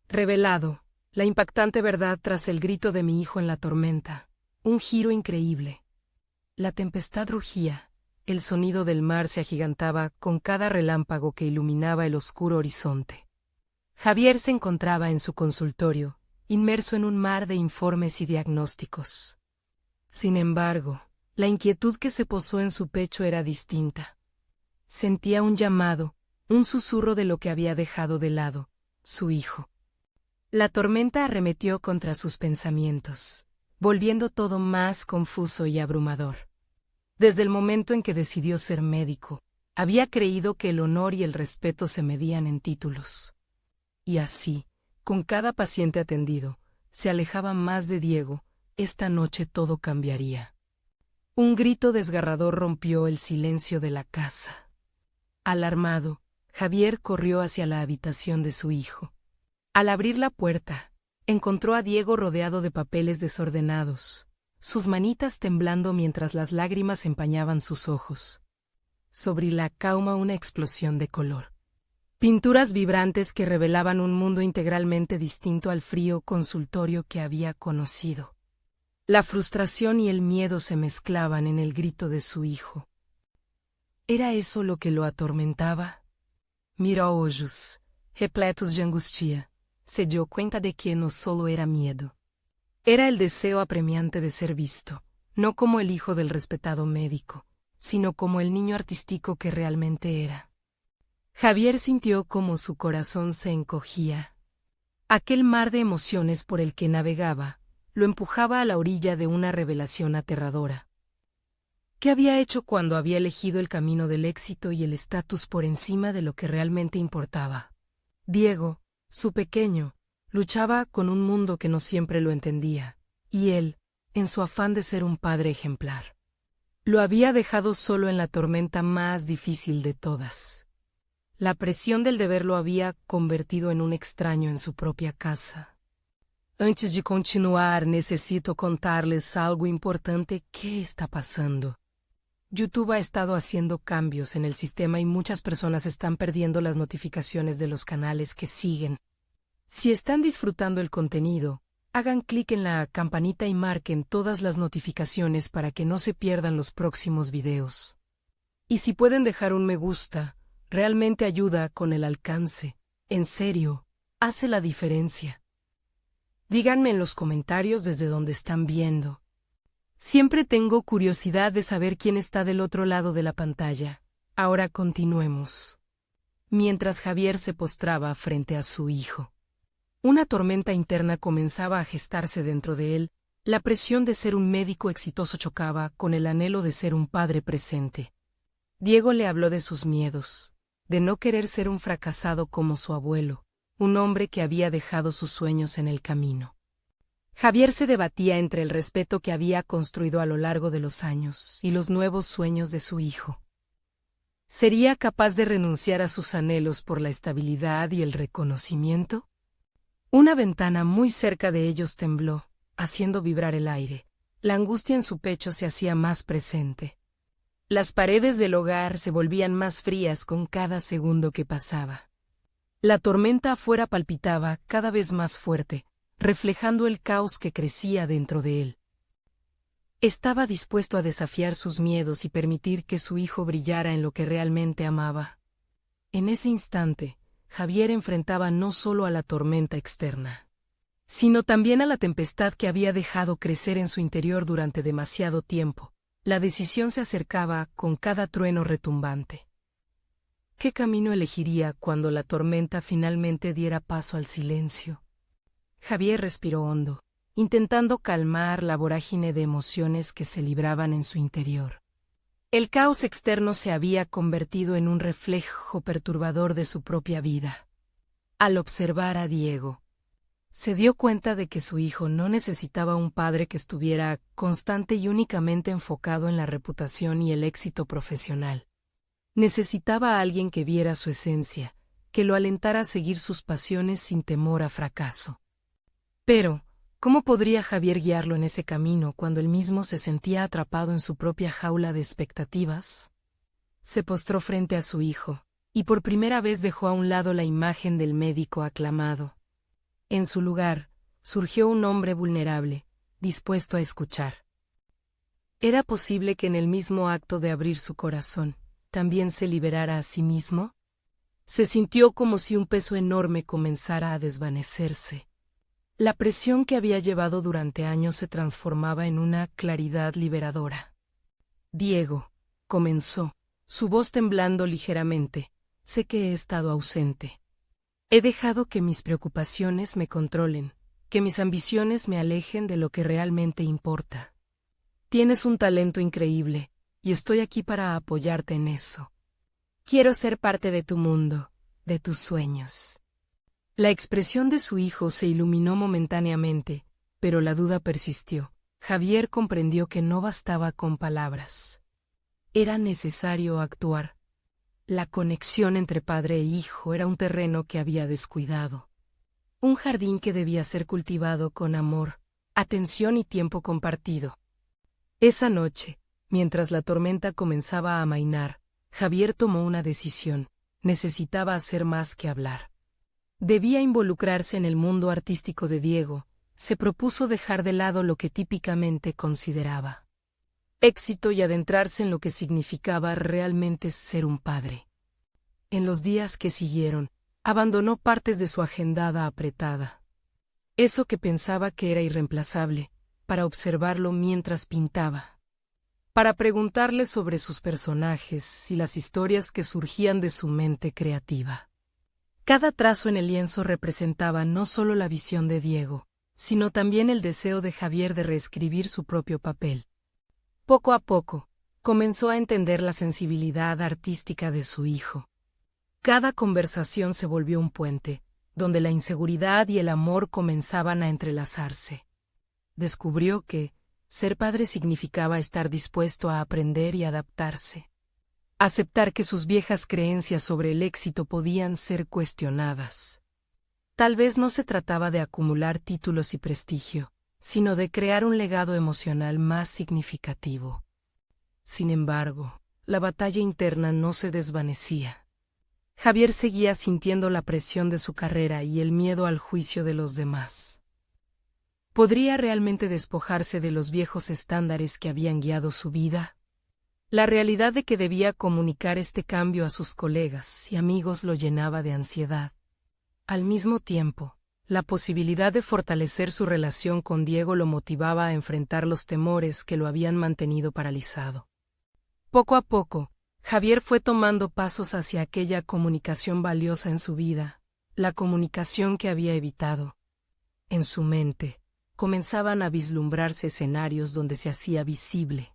Revelado, la impactante verdad tras el grito de mi hijo en la tormenta. Un giro increíble. La tempestad rugía, el sonido del mar se agigantaba con cada relámpago que iluminaba el oscuro horizonte. Javier se encontraba en su consultorio, inmerso en un mar de informes y diagnósticos. Sin embargo, la inquietud que se posó en su pecho era distinta. Sentía un llamado, un susurro de lo que había dejado de lado, su hijo. La tormenta arremetió contra sus pensamientos, volviendo todo más confuso y abrumador. Desde el momento en que decidió ser médico, había creído que el honor y el respeto se medían en títulos. Y así, con cada paciente atendido, se alejaba más de Diego. Esta noche todo cambiaría. Un grito desgarrador rompió el silencio de la casa. Alarmado, Javier corrió hacia la habitación de su hijo. Al abrir la puerta, encontró a Diego rodeado de papeles desordenados, sus manitas temblando mientras las lágrimas empañaban sus ojos. Sobre la cama una explosión de color. Pinturas vibrantes que revelaban un mundo integralmente distinto al frío consultorio que había conocido. La frustración y el miedo se mezclaban en el grito de su hijo. ¿Era eso lo que lo atormentaba? Miró ojos, repletos de angustia. Se dio cuenta de que no solo era miedo. Era el deseo apremiante de ser visto, no como el hijo del respetado médico, sino como el niño artístico que realmente era. Javier sintió como su corazón se encogía. Aquel mar de emociones por el que navegaba lo empujaba a la orilla de una revelación aterradora. ¿Qué había hecho cuando había elegido el camino del éxito y el estatus por encima de lo que realmente importaba? Diego, su pequeño, luchaba con un mundo que no siempre lo entendía, y él, en su afán de ser un padre ejemplar, lo había dejado solo en la tormenta más difícil de todas. La presión del deber lo había convertido en un extraño en su propia casa. Antes de continuar, necesito contarles algo importante. ¿Qué está pasando? YouTube ha estado haciendo cambios en el sistema y muchas personas están perdiendo las notificaciones de los canales que siguen. Si están disfrutando el contenido, hagan clic en la campanita y marquen todas las notificaciones para que no se pierdan los próximos videos. Y si pueden dejar un me gusta, realmente ayuda con el alcance. En serio, hace la diferencia. Díganme en los comentarios desde donde están viendo. Siempre tengo curiosidad de saber quién está del otro lado de la pantalla. Ahora continuemos. Mientras Javier se postraba frente a su hijo, una tormenta interna comenzaba a gestarse dentro de él. La presión de ser un médico exitoso chocaba con el anhelo de ser un padre presente. Diego le habló de sus miedos, de no querer ser un fracasado como su abuelo, un hombre que había dejado sus sueños en el camino. Javier se debatía entre el respeto que había construido a lo largo de los años y los nuevos sueños de su hijo. ¿Sería capaz de renunciar a sus anhelos por la estabilidad y el reconocimiento? Una ventana muy cerca de ellos tembló, haciendo vibrar el aire. La angustia en su pecho se hacía más presente. Las paredes del hogar se volvían más frías con cada segundo que pasaba. La tormenta afuera palpitaba cada vez más fuerte, reflejando el caos que crecía dentro de él. Estaba dispuesto a desafiar sus miedos y permitir que su hijo brillara en lo que realmente amaba. En ese instante, Javier enfrentaba no solo a la tormenta externa, sino también a la tempestad que había dejado crecer en su interior durante demasiado tiempo. La decisión se acercaba con cada trueno retumbante. ¿Qué camino elegiría cuando la tormenta finalmente diera paso al silencio? Javier respiró hondo, intentando calmar la vorágine de emociones que se libraban en su interior. El caos externo se había convertido en un reflejo perturbador de su propia vida. Al observar a Diego, se dio cuenta de que su hijo no necesitaba un padre que estuviera constante y únicamente enfocado en la reputación y el éxito profesional. Necesitaba a alguien que viera su esencia, que lo alentara a seguir sus pasiones sin temor a fracaso. Pero, ¿cómo podría Javier guiarlo en ese camino cuando él mismo se sentía atrapado en su propia jaula de expectativas? Se postró frente a su hijo, y por primera vez dejó a un lado la imagen del médico aclamado. En su lugar, surgió un hombre vulnerable, dispuesto a escuchar. ¿Era posible que en el mismo acto de abrir su corazón, también se liberara a sí mismo? Se sintió como si un peso enorme comenzara a desvanecerse. La presión que había llevado durante años se transformaba en una claridad liberadora. Diego, comenzó, su voz temblando ligeramente, sé que he estado ausente. He dejado que mis preocupaciones me controlen, que mis ambiciones me alejen de lo que realmente importa. Tienes un talento increíble, y estoy aquí para apoyarte en eso. Quiero ser parte de tu mundo, de tus sueños. La expresión de su hijo se iluminó momentáneamente, pero la duda persistió. Javier comprendió que no bastaba con palabras. Era necesario actuar. La conexión entre padre e hijo era un terreno que había descuidado. Un jardín que debía ser cultivado con amor, atención y tiempo compartido. Esa noche, mientras la tormenta comenzaba a amainar, Javier tomó una decisión. Necesitaba hacer más que hablar. Debía involucrarse en el mundo artístico de Diego. Se propuso dejar de lado lo que típicamente consideraba éxito y adentrarse en lo que significaba realmente ser un padre. En los días que siguieron, abandonó partes de su agendada apretada. Eso que pensaba que era irreemplazable, para observarlo mientras pintaba. Para preguntarle sobre sus personajes y las historias que surgían de su mente creativa. Cada trazo en el lienzo representaba no solo la visión de Diego, sino también el deseo de Javier de reescribir su propio papel. Poco a poco, comenzó a entender la sensibilidad artística de su hijo. Cada conversación se volvió un puente, donde la inseguridad y el amor comenzaban a entrelazarse. Descubrió que ser padre significaba estar dispuesto a aprender y adaptarse. Aceptar que sus viejas creencias sobre el éxito podían ser cuestionadas. Tal vez no se trataba de acumular títulos y prestigio, sino de crear un legado emocional más significativo. Sin embargo, la batalla interna no se desvanecía. Javier seguía sintiendo la presión de su carrera y el miedo al juicio de los demás. ¿Podría realmente despojarse de los viejos estándares que habían guiado su vida? La realidad de que debía comunicar este cambio a sus colegas y amigos lo llenaba de ansiedad. Al mismo tiempo, la posibilidad de fortalecer su relación con Diego lo motivaba a enfrentar los temores que lo habían mantenido paralizado. Poco a poco, Javier fue tomando pasos hacia aquella comunicación valiosa en su vida, la comunicación que había evitado. En su mente, comenzaban a vislumbrarse escenarios donde se hacía visible,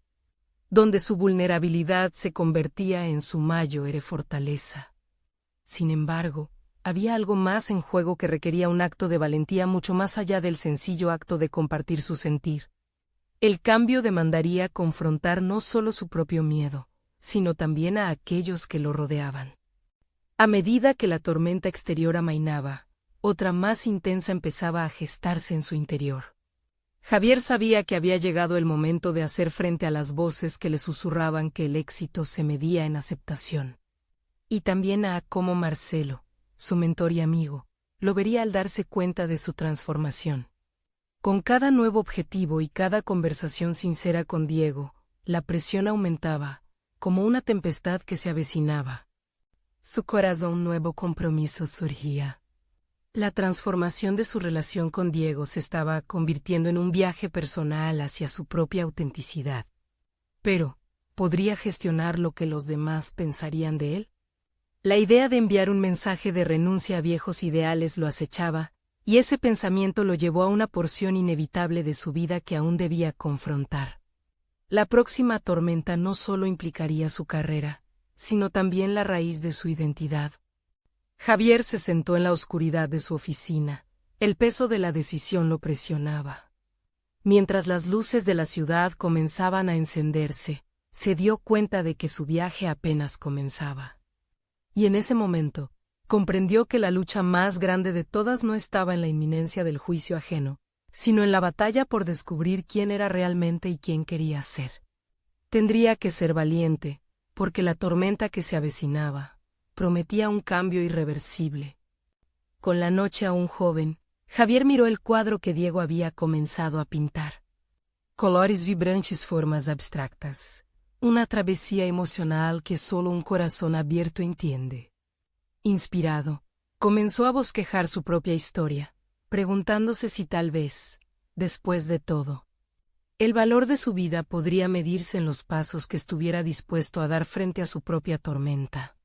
donde su vulnerabilidad se convertía en su mayor fortaleza. Sin embargo, había algo más en juego que requería un acto de valentía mucho más allá del sencillo acto de compartir su sentir. El cambio demandaría confrontar no solo su propio miedo, sino también a aquellos que lo rodeaban. A medida que la tormenta exterior amainaba, otra más intensa empezaba a gestarse en su interior. Javier sabía que había llegado el momento de hacer frente a las voces que le susurraban que el éxito se medía en aceptación. Y también a cómo Marcelo, su mentor y amigo, lo vería al darse cuenta de su transformación. Con cada nuevo objetivo y cada conversación sincera con Diego, la presión aumentaba, como una tempestad que se avecinaba. Su corazón nuevo compromiso surgía. La transformación de su relación con Diego se estaba convirtiendo en un viaje personal hacia su propia autenticidad. Pero, ¿podría gestionar lo que los demás pensarían de él? La idea de enviar un mensaje de renuncia a viejos ideales lo acechaba, y ese pensamiento lo llevó a una porción inevitable de su vida que aún debía confrontar. La próxima tormenta no solo implicaría su carrera, sino también la raíz de su identidad. Javier se sentó en la oscuridad de su oficina. El peso de la decisión lo presionaba. Mientras las luces de la ciudad comenzaban a encenderse, se dio cuenta de que su viaje apenas comenzaba. Y en ese momento, comprendió que la lucha más grande de todas no estaba en la inminencia del juicio ajeno, sino en la batalla por descubrir quién era realmente y quién quería ser. Tendría que ser valiente, porque la tormenta que se avecinaba prometía un cambio irreversible. Con la noche aún joven, Javier miró el cuadro que Diego había comenzado a pintar. Colores vibrantes, formas abstractas. Una travesía emocional que solo un corazón abierto entiende. Inspirado, comenzó a bosquejar su propia historia, preguntándose si tal vez, después de todo, el valor de su vida podría medirse en los pasos que estuviera dispuesto a dar frente a su propia tormenta.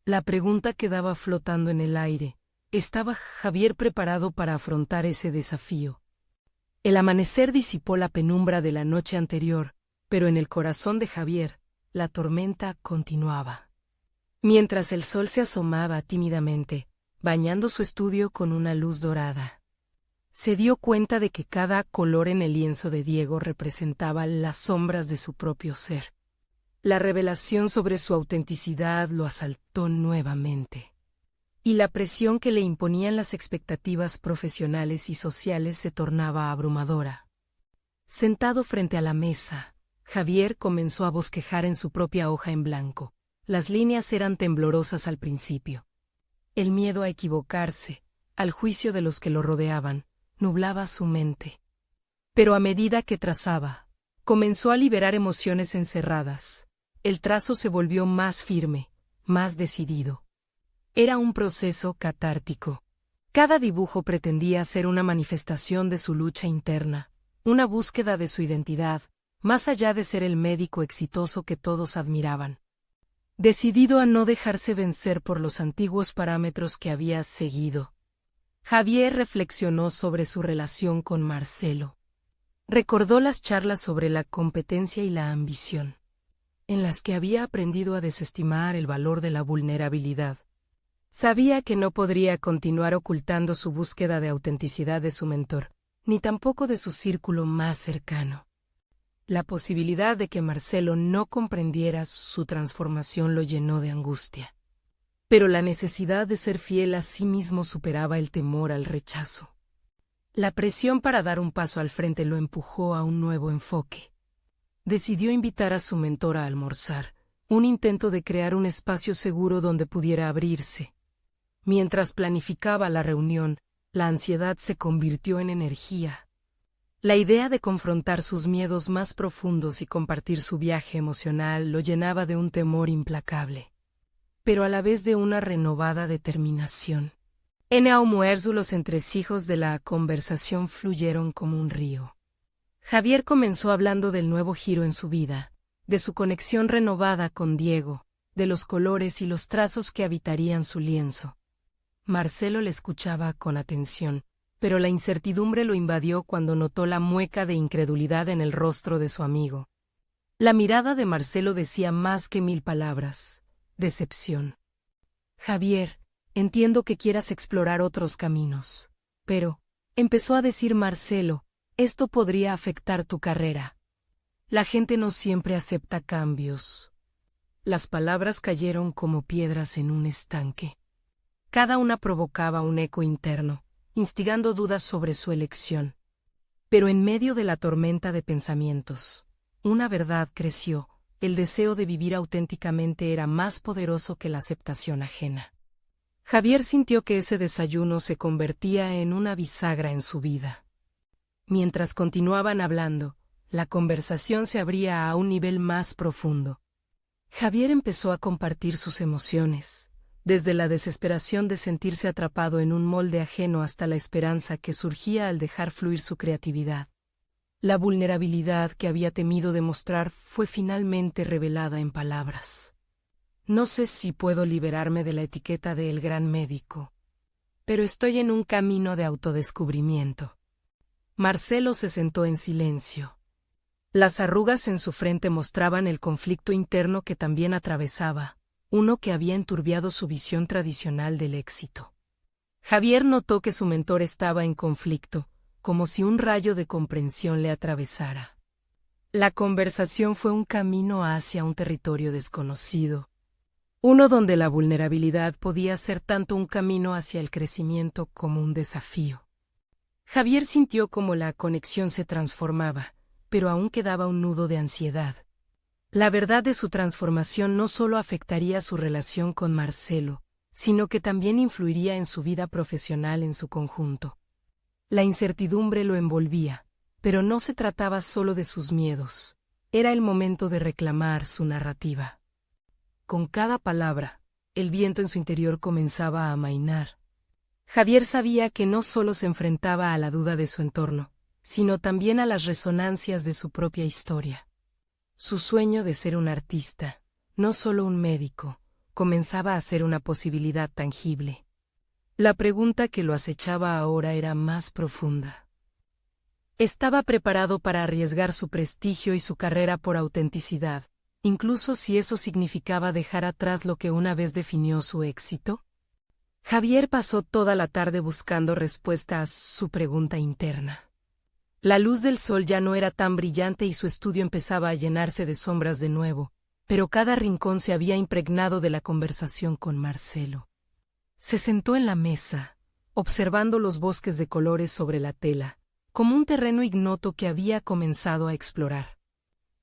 La pregunta quedaba flotando en el aire. ¿Estaba Javier preparado para afrontar ese desafío? El amanecer disipó la penumbra de la noche anterior, pero en el corazón de Javier, la tormenta continuaba. Mientras el sol se asomaba tímidamente, bañando su estudio con una luz dorada, se dio cuenta de que cada color en el lienzo de Diego representaba las sombras de su propio ser. La revelación sobre su autenticidad lo asaltó nuevamente. Y la presión que le imponían las expectativas profesionales y sociales se tornaba abrumadora. Sentado frente a la mesa, Javier comenzó a bosquejar en su propia hoja en blanco. Las líneas eran temblorosas al principio. El miedo a equivocarse, al juicio de los que lo rodeaban, nublaba su mente. Pero a medida que trazaba, comenzó a liberar emociones encerradas. El trazo se volvió más firme, más decidido. Era un proceso catártico. Cada dibujo pretendía ser una manifestación de su lucha interna, una búsqueda de su identidad, más allá de ser el médico exitoso que todos admiraban. Decidido a no dejarse vencer por los antiguos parámetros que había seguido, Javier reflexionó sobre su relación con Marcelo. Recordó las charlas sobre la competencia y la ambición, en las que había aprendido a desestimar el valor de la vulnerabilidad. Sabía que no podría continuar ocultando su búsqueda de autenticidad de su mentor, ni tampoco de su círculo más cercano. La posibilidad de que Marcelo no comprendiera su transformación lo llenó de angustia. Pero la necesidad de ser fiel a sí mismo superaba el temor al rechazo. La presión para dar un paso al frente lo empujó a un nuevo enfoque. Decidió invitar a su mentor a almorzar, un intento de crear un espacio seguro donde pudiera abrirse. Mientras planificaba la reunión, la ansiedad se convirtió en energía. La idea de confrontar sus miedos más profundos y compartir su viaje emocional lo llenaba de un temor implacable, pero a la vez de una renovada determinación. En el almuerzo los entresijos de la conversación fluyeron como un río. Javier comenzó hablando del nuevo giro en su vida, de su conexión renovada con Diego, de los colores y los trazos que habitarían su lienzo. Marcelo le escuchaba con atención, pero la incertidumbre lo invadió cuando notó la mueca de incredulidad en el rostro de su amigo. La mirada de Marcelo decía más que 1000 palabras: decepción. Javier, entiendo que quieras explorar otros caminos, pero, empezó a decir Marcelo, esto podría afectar tu carrera. La gente no siempre acepta cambios. Las palabras cayeron como piedras en un estanque. Cada una provocaba un eco interno, instigando dudas sobre su elección. Pero en medio de la tormenta de pensamientos, una verdad creció: el deseo de vivir auténticamente era más poderoso que la aceptación ajena. Javier sintió que ese desayuno se convertía en una bisagra en su vida. Mientras continuaban hablando, la conversación se abría a un nivel más profundo. Javier empezó a compartir sus emociones, desde la desesperación de sentirse atrapado en un molde ajeno hasta la esperanza que surgía al dejar fluir su creatividad. La vulnerabilidad que había temido demostrar fue finalmente revelada en palabras. No sé si puedo liberarme de la etiqueta de el gran médico, pero estoy en un camino de autodescubrimiento. Marcelo se sentó en silencio. Las arrugas en su frente mostraban el conflicto interno que también atravesaba, uno que había enturbiado su visión tradicional del éxito. Javier notó que su mentor estaba en conflicto, como si un rayo de comprensión le atravesara. La conversación fue un camino hacia un territorio desconocido, uno donde la vulnerabilidad podía ser tanto un camino hacia el crecimiento como un desafío. Javier sintió cómo la conexión se transformaba, pero aún quedaba un nudo de ansiedad. La verdad de su transformación no solo afectaría su relación con Marcelo, sino que también influiría en su vida profesional en su conjunto. La incertidumbre lo envolvía, pero no se trataba solo de sus miedos. Era el momento de reclamar su narrativa. Con cada palabra, el viento en su interior comenzaba a amainar. Javier sabía que no solo se enfrentaba a la duda de su entorno, sino también a las resonancias de su propia historia. Su sueño de ser un artista, no solo un médico, comenzaba a ser una posibilidad tangible. La pregunta que lo acechaba ahora era más profunda. Estaba preparado para arriesgar su prestigio y su carrera por autenticidad, incluso si eso significaba dejar atrás lo que una vez definió su éxito. Javier pasó toda la tarde buscando respuesta a su pregunta interna. La luz del sol ya no era tan brillante y su estudio empezaba a llenarse de sombras de nuevo, pero cada rincón se había impregnado de la conversación con Marcelo. Se sentó en la mesa, observando los bosques de colores sobre la tela, como un terreno ignoto que había comenzado a explorar.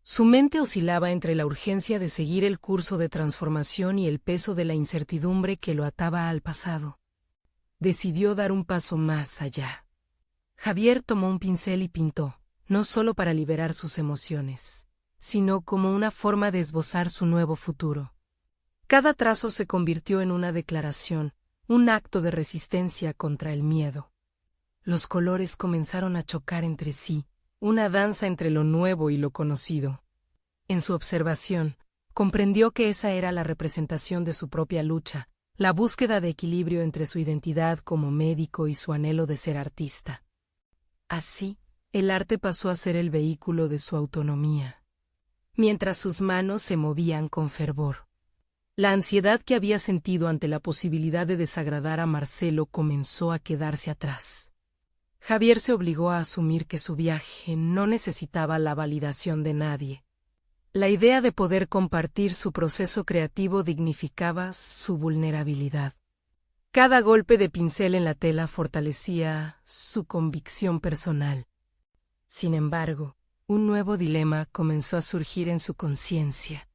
Su mente oscilaba entre la urgencia de seguir el curso de transformación y el peso de la incertidumbre que lo ataba al pasado. Decidió dar un paso más allá. Javier tomó un pincel y pintó, no solo para liberar sus emociones, sino como una forma de esbozar su nuevo futuro. Cada trazo se convirtió en una declaración, un acto de resistencia contra el miedo. Los colores comenzaron a chocar entre sí, una danza entre lo nuevo y lo conocido. En su observación, comprendió que esa era la representación de su propia lucha, la búsqueda de equilibrio entre su identidad como médico y su anhelo de ser artista. Así, el arte pasó a ser el vehículo de su autonomía, mientras sus manos se movían con fervor. La ansiedad que había sentido ante la posibilidad de desagradar a Marcelo comenzó a quedarse atrás. Javier se obligó a asumir que su viaje no necesitaba la validación de nadie. La idea de poder compartir su proceso creativo dignificaba su vulnerabilidad. Cada golpe de pincel en la tela fortalecía su convicción personal. Sin embargo, un nuevo dilema comenzó a surgir en su conciencia.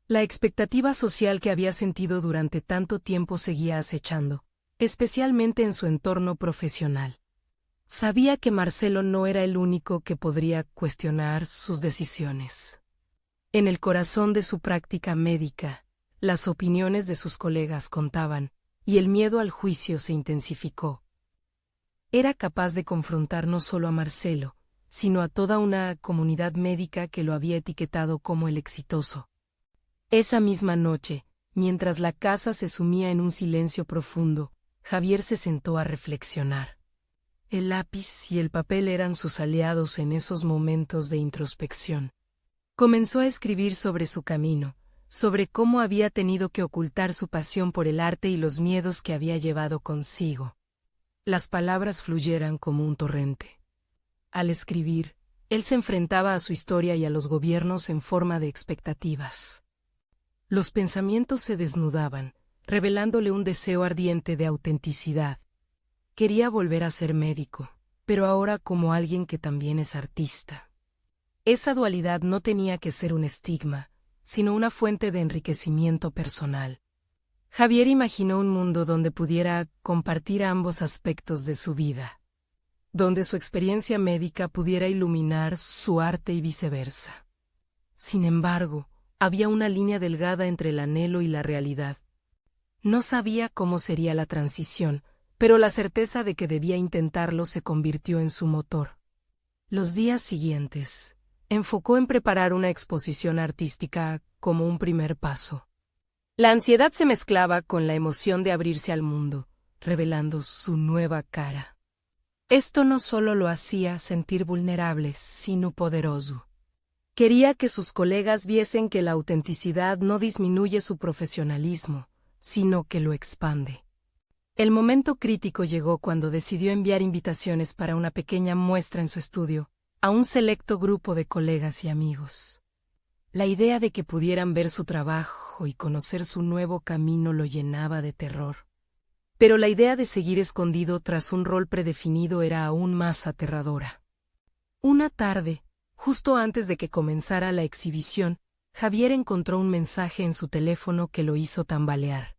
La expectativa social que había sentido durante tanto tiempo seguía acechando, especialmente en su entorno profesional. Sabía que Marcelo no era el único que podría cuestionar sus decisiones. En el corazón de su práctica médica, las opiniones de sus colegas contaban, y el miedo al juicio se intensificó. Era capaz de confrontar no solo a Marcelo, sino a toda una comunidad médica que lo había etiquetado como el exitoso. Esa misma noche, mientras la casa se sumía en un silencio profundo, Javier se sentó a reflexionar. El lápiz y el papel eran sus aliados en esos momentos de introspección. Comenzó a escribir sobre su camino, sobre cómo había tenido que ocultar su pasión por el arte y los miedos que había llevado consigo. Las palabras fluyeran como un torrente. Al escribir, él se enfrentaba a su historia y a los gobiernos en forma de expectativas. Los pensamientos se desnudaban, revelándole un deseo ardiente de autenticidad. Quería volver a ser médico, pero ahora como alguien que también es artista. Esa dualidad no tenía que ser un estigma, sino una fuente de enriquecimiento personal. Javier imaginó un mundo donde pudiera compartir ambos aspectos de su vida, donde su experiencia médica pudiera iluminar su arte y viceversa. Sin embargo, había una línea delgada entre el anhelo y la realidad. No sabía cómo sería la transición, pero la certeza de que debía intentarlo se convirtió en su motor. Los días siguientes, enfocó en preparar una exposición artística como un primer paso. La ansiedad se mezclaba con la emoción de abrirse al mundo, revelando su nueva cara. Esto no solo lo hacía sentir vulnerable, sino poderoso. Quería que sus colegas viesen que la autenticidad no disminuye su profesionalismo, sino que lo expande. El momento crítico llegó cuando decidió enviar invitaciones para una pequeña muestra en su estudio, a un selecto grupo de colegas y amigos. La idea de que pudieran ver su trabajo y conocer su nuevo camino lo llenaba de terror. Pero la idea de seguir escondido tras un rol predefinido era aún más aterradora. Una tarde, justo antes de que comenzara la exhibición, Javier encontró un mensaje en su teléfono que lo hizo tambalear.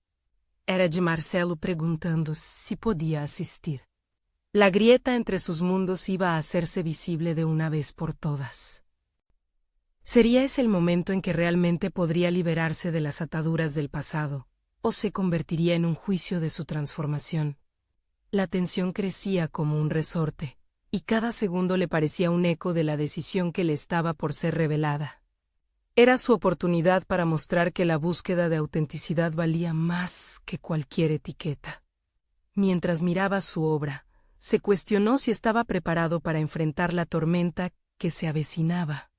Era de Marcelo perguntando si podía asistir. La grieta entre sus mundos iba a hacerse visible de una vez por todas. ¿Sería ese el momento en que realmente podría liberarse de las ataduras del pasado, o se convertiría en un juicio de su transformación? La tensión crecía como un resorte, y cada segundo le parecía un eco de la decisión que le estaba por ser revelada. Era su oportunidad para mostrar que la búsqueda de autenticidad valía más que cualquier etiqueta. Mientras miraba su obra, se cuestionó si estaba preparado para enfrentar la tormenta que se avecinaba.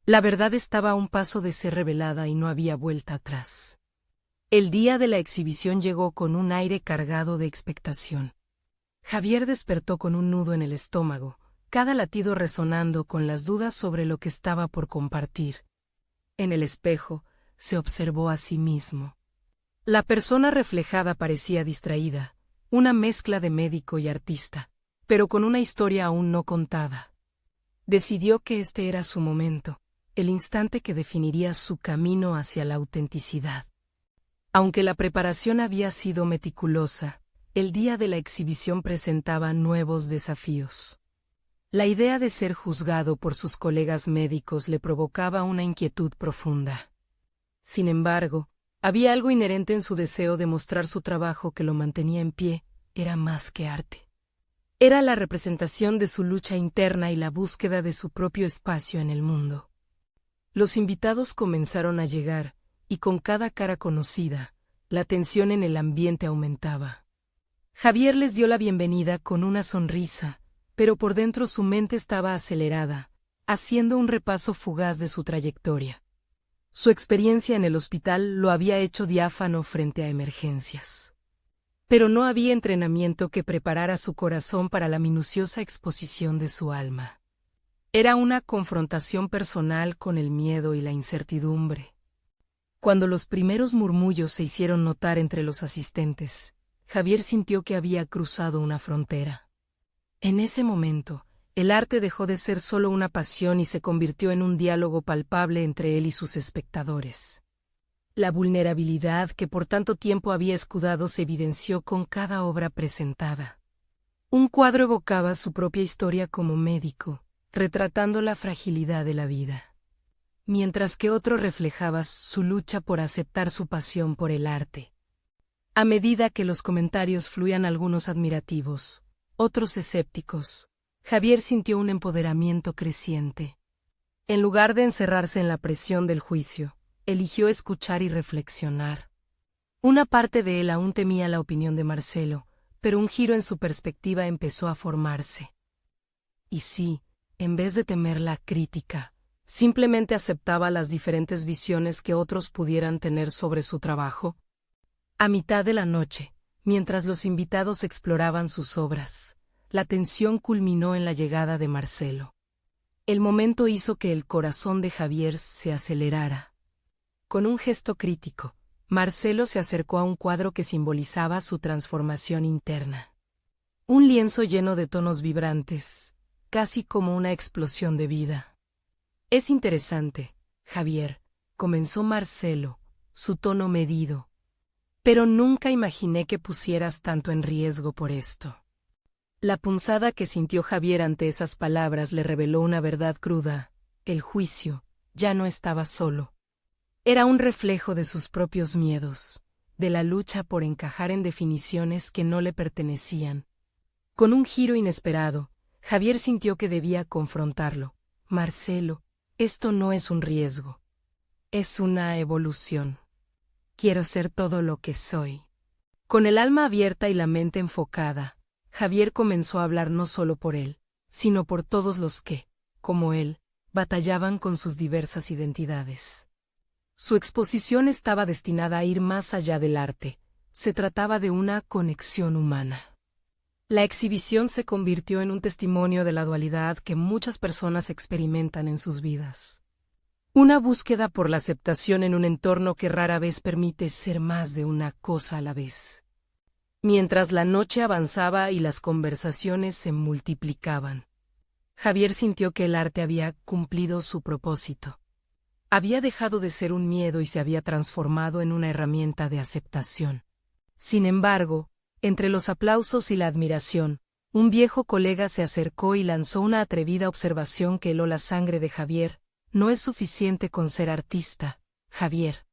La verdad estaba a un paso de ser revelada y no había vuelta atrás. El día de la exhibición llegó con un aire cargado de expectación. Javier despertó con un nudo en el estómago, cada latido resonando con las dudas sobre lo que estaba por compartir. En el espejo, se observó a sí mismo. La persona reflejada parecía distraída, una mezcla de médico y artista, pero con una historia aún no contada. Decidió que este era su momento, el instante que definiría su camino hacia la autenticidad. Aunque la preparación había sido meticulosa, el día de la exhibición presentaba nuevos desafíos. La idea de ser juzgado por sus colegas médicos le provocaba una inquietud profunda. Sin embargo, había algo inherente en su deseo de mostrar su trabajo que lo mantenía en pie, era más que arte. Era la representación de su lucha interna y la búsqueda de su propio espacio en el mundo. Los invitados comenzaron a llegar, y con cada cara conocida, la tensión en el ambiente aumentaba. Javier les dio la bienvenida con una sonrisa, pero por dentro su mente estaba acelerada, haciendo un repaso fugaz de su trayectoria. Su experiencia en el hospital lo había hecho diáfano frente a emergencias. Pero no había entrenamiento que preparara su corazón para la minuciosa exposición de su alma. Era una confrontación personal con el miedo y la incertidumbre. Cuando los primeros murmullos se hicieron notar entre los asistentes, Javier sintió que había cruzado una frontera. En ese momento, el arte dejó de ser solo una pasión y se convirtió en un diálogo palpable entre él y sus espectadores. La vulnerabilidad que por tanto tiempo había escudado se evidenció con cada obra presentada. Un cuadro evocaba su propia historia como médico, retratando la fragilidad de la vida, mientras que otro reflejaba su lucha por aceptar su pasión por el arte. A medida que los comentarios fluían, algunos admirativos, otros escépticos, Javier sintió un empoderamiento creciente. En lugar de encerrarse en la presión del juicio, eligió escuchar y reflexionar. Una parte de él aún temía la opinión de Marcelo, pero un giro en su perspectiva empezó a formarse. Y sí, en vez de temer la crítica, simplemente aceptaba las diferentes visiones que otros pudieran tener sobre su trabajo. A mitad de la noche, mientras los invitados exploraban sus obras, la tensión culminó en la llegada de Marcelo. El momento hizo que el corazón de Javier se acelerara. Con un gesto crítico, Marcelo se acercó a un cuadro que simbolizaba su transformación interna. Un lienzo lleno de tonos vibrantes, casi como una explosión de vida. «Es interesante, Javier», comenzó Marcelo, su tono medido. «Pero nunca imaginé que pusieras tanto en riesgo por esto». La punzada que sintió Javier ante esas palabras le reveló una verdad cruda: el juicio ya no estaba solo. Era un reflejo de sus propios miedos, de la lucha por encajar en definiciones que no le pertenecían. Con un giro inesperado, Javier sintió que debía confrontarlo. «Marcelo, esto no es un riesgo. Es una evolución. Quiero ser todo lo que soy». Con el alma abierta y la mente enfocada, Javier comenzó a hablar no solo por él, sino por todos los que, como él, batallaban con sus diversas identidades. Su exposición estaba destinada a ir más allá del arte. Se trataba de una conexión humana. La exhibición se convirtió en un testimonio de la dualidad que muchas personas experimentan en sus vidas. Una búsqueda por la aceptación en un entorno que rara vez permite ser más de una cosa a la vez. Mientras la noche avanzaba y las conversaciones se multiplicaban, Javier sintió que el arte había cumplido su propósito. Había dejado de ser un miedo y se había transformado en una herramienta de aceptación. Sin embargo, entre los aplausos y la admiración, Un viejo colega se acercó y lanzó una atrevida observación que heló la sangre de Javier. No es suficiente con ser artista, Javier.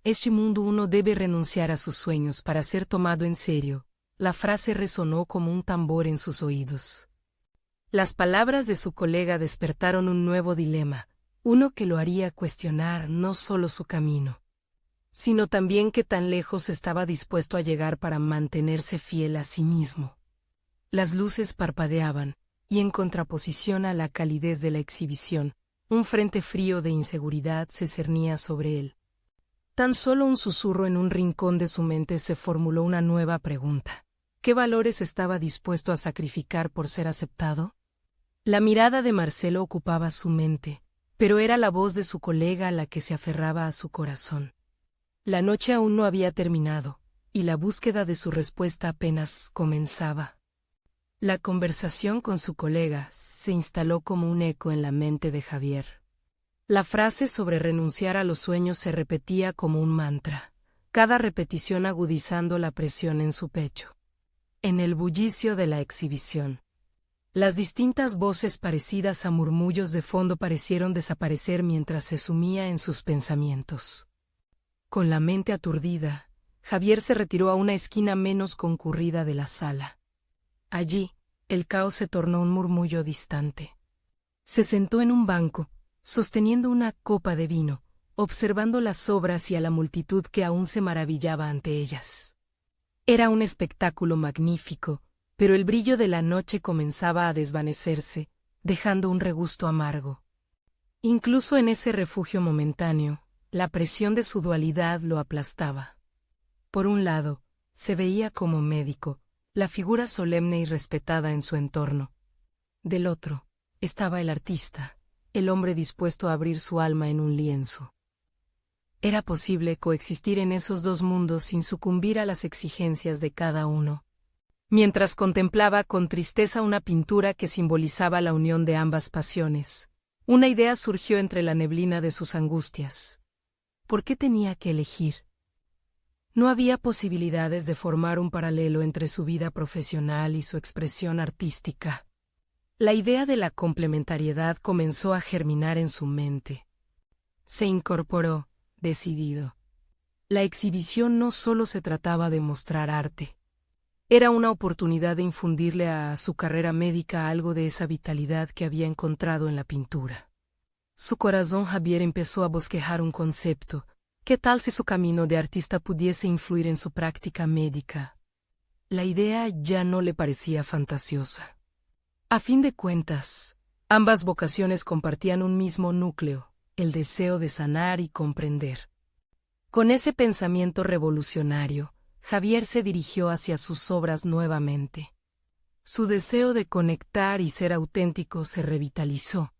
Este mundo uno debe renunciar a sus sueños para ser tomado en serio. La frase resonó como un tambor en sus oídos. Las palabras de su colega despertaron un nuevo dilema, uno que lo haría cuestionar no solo su camino, sino también qué tan lejos estaba dispuesto a llegar para mantenerse fiel a sí mismo. Las luces parpadeaban, y en contraposición a la calidez de la exhibición, un frente frío de inseguridad se cernía sobre él. Tan solo un susurro en un rincón de su mente se formuló una nueva pregunta. ¿Qué valores estaba dispuesto a sacrificar por ser aceptado? La mirada de Marcelo ocupaba su mente, pero era la voz de su colega la que se aferraba a su corazón. La noche aún no había terminado, y la búsqueda de su respuesta apenas comenzaba. La conversación con su colega se instaló como un eco en la mente de Javier. La frase sobre renunciar a los sueños se repetía como un mantra, cada repetición agudizando la presión en su pecho. En el bullicio de la exhibición, las distintas voces parecidas a murmullos de fondo parecieron desaparecer mientras se sumía en sus pensamientos. Con la mente aturdida, Javier se retiró a una esquina menos concurrida de la sala. Allí, el caos se tornó un murmullo distante. Se sentó en un banco, sosteniendo una copa de vino, observando las obras y a la multitud que aún se maravillaba ante ellas. Era un espectáculo magnífico, pero el brillo de la noche comenzaba a desvanecerse, dejando un regusto amargo. Incluso en ese refugio momentáneo, la presión de su dualidad lo aplastaba. Por un lado, se veía como médico, la figura solemne y respetada en su entorno. Del otro, estaba el artista, el hombre dispuesto a abrir su alma en un lienzo. Era posible coexistir en esos dos mundos sin sucumbir a las exigencias de cada uno. Mientras contemplaba con tristeza una pintura que simbolizaba la unión de ambas pasiones, una idea surgió entre la neblina de sus angustias. ¿Por qué tenía que elegir? No había posibilidades de formar un paralelo entre su vida profesional y su expresión artística. La idea de la complementariedad comenzó a germinar en su mente. Se incorporó, decidido. La exhibición no solo se trataba de mostrar arte. Era una oportunidad de infundirle a su carrera médica algo de esa vitalidad que había encontrado en la pintura. Su corazón Javier empezó a bosquejar un concepto. ¿Qué tal si su camino de artista pudiese influir en su práctica médica? La idea ya no le parecía fantasiosa. A fin de cuentas, ambas vocaciones compartían un mismo núcleo, el deseo de sanar y comprender. Con ese pensamiento revolucionario, Javier se dirigió hacia sus obras nuevamente. Su deseo de conectar y ser auténtico se revitalizó.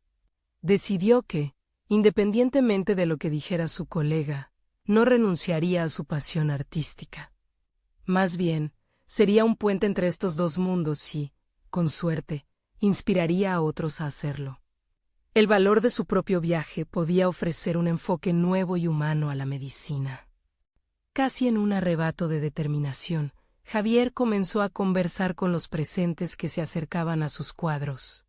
Decidió que, independientemente de lo que dijera su colega, no renunciaría a su pasión artística. Más bien, sería un puente entre estos dos mundos y, con suerte, inspiraría a otros a hacerlo. El valor de su propio viaje podía ofrecer un enfoque nuevo y humano a la medicina. Casi en un arrebato de determinación, Javier comenzó a conversar con los presentes que se acercaban a sus cuadros.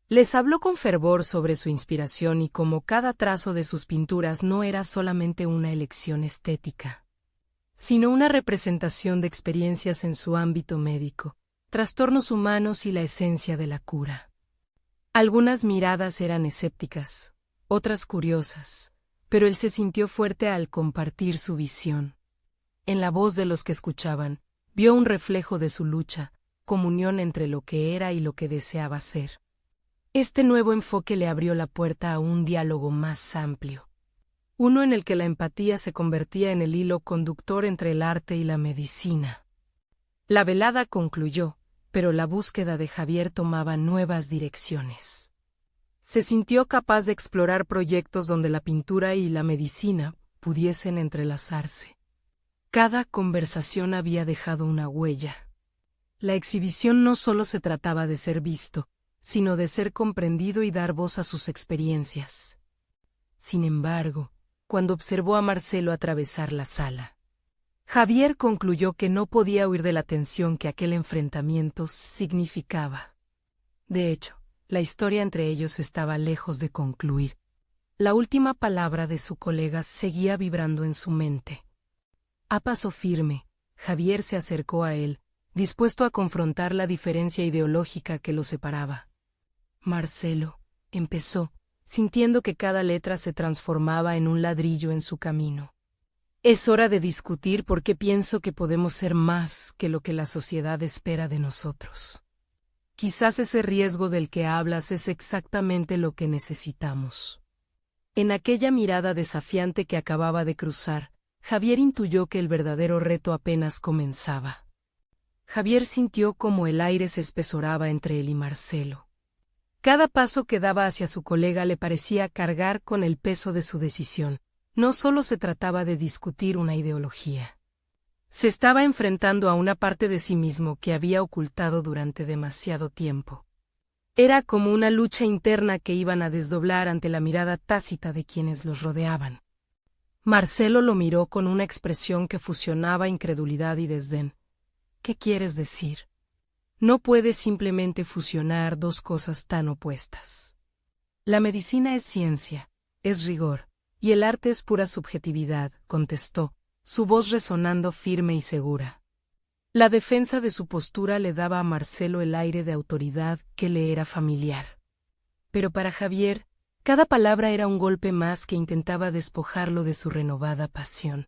Les habló con fervor sobre su inspiración y cómo cada trazo de sus pinturas no era solamente una elección estética, sino una representación de experiencias en su ámbito médico, trastornos humanos y la esencia de la cura. Algunas miradas eran escépticas, otras curiosas, pero él se sintió fuerte al compartir su visión. En la voz de los que escuchaban, vio un reflejo de su lucha, comunión entre lo que era y lo que deseaba ser. Este nuevo enfoque le abrió la puerta a un diálogo más amplio, uno en el que la empatía se convertía en el hilo conductor entre el arte y la medicina. La velada concluyó, pero la búsqueda de Javier tomaba nuevas direcciones. Se sintió capaz de explorar proyectos donde la pintura y la medicina pudiesen entrelazarse. Cada conversación había dejado una huella. La exhibición no solo se trataba de ser visto, sino de ser comprendido y dar voz a sus experiencias. Sin embargo, cuando observó a Marcelo atravesar la sala, Javier concluyó que no podía huir de la tensión que aquel enfrentamiento significaba. De hecho, la historia entre ellos estaba lejos de concluir. La última palabra de su colega seguía vibrando en su mente. A paso firme, Javier se acercó a él, dispuesto a confrontar la diferencia ideológica que los separaba. Marcelo, empezó, sintiendo que cada letra se transformaba en un ladrillo en su camino. Es hora de discutir porque pienso que podemos ser más que lo que la sociedad espera de nosotros. Quizás ese riesgo del que hablas es exactamente lo que necesitamos. En aquella mirada desafiante que acababa de cruzar, Javier intuyó que el verdadero reto apenas comenzaba. Javier sintió como el aire se espesoraba entre él y Marcelo. Cada paso que daba hacia su colega le parecía cargar con el peso de su decisión. No solo se trataba de discutir una ideología. Se estaba enfrentando a una parte de sí mismo que había ocultado durante demasiado tiempo. Era como una lucha interna que iban a desdoblar ante la mirada tácita de quienes los rodeaban. Marcelo lo miró con una expresión que fusionaba incredulidad y desdén. ¿Qué quieres decir? No puedes simplemente fusionar dos cosas tan opuestas. La medicina es ciencia, es rigor. Y el arte es pura subjetividad, contestó, su voz resonando firme y segura. La defensa de su postura le daba a Marcelo el aire de autoridad que le era familiar. Pero para Javier, cada palabra era un golpe más que intentaba despojarlo de su renovada pasión.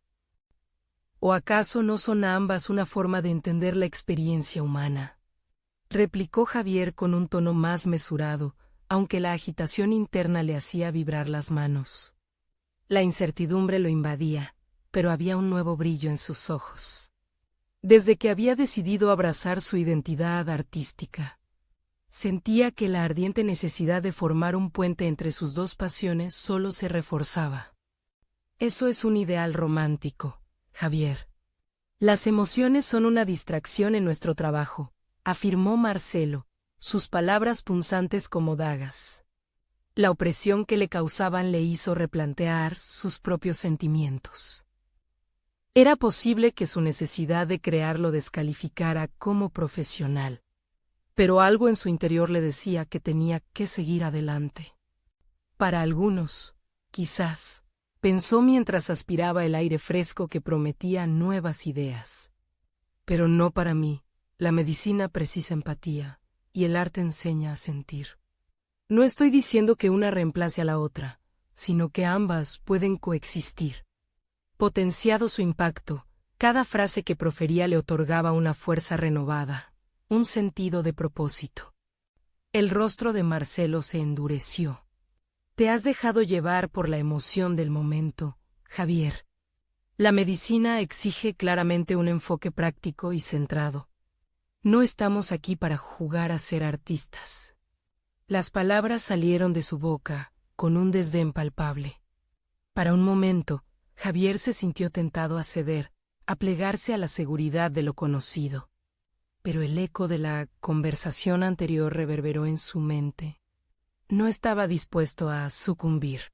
¿O acaso no son ambas una forma de entender la experiencia humana? Replicó Javier con un tono más mesurado, aunque la agitación interna le hacía vibrar las manos. La incertidumbre lo invadía, pero había un nuevo brillo en sus ojos. Desde que había decidido abrazar su identidad artística, sentía que la ardiente necesidad de formar un puente entre sus dos pasiones solo se reforzaba. Eso es un ideal romántico, Javier. Las emociones son una distracción en nuestro trabajo, afirmó Marcelo, sus palabras punzantes como dagas. La opresión que le causaban le hizo replantear sus propios sentimientos. Era posible que su necesidad de crear lo descalificara como profesional, pero algo en su interior le decía que tenía que seguir adelante. Para algunos, quizás, pensó mientras aspiraba el aire fresco que prometía nuevas ideas. Pero no para mí, la medicina precisa empatía, y el arte enseña a sentir. No estoy diciendo que una reemplace a la otra, sino que ambas pueden coexistir. Potenciado su impacto, cada frase que profería le otorgaba una fuerza renovada, un sentido de propósito. El rostro de Marcelo se endureció. Te has dejado llevar por la emoción del momento, Javier. La medicina exige claramente un enfoque práctico y centrado. No estamos aquí para jugar a ser artistas. Las palabras salieron de su boca, con un desdén palpable. Para un momento, Javier se sintió tentado a ceder, a plegarse a la seguridad de lo conocido. Pero el eco de la conversación anterior reverberó en su mente. No estaba dispuesto a sucumbir.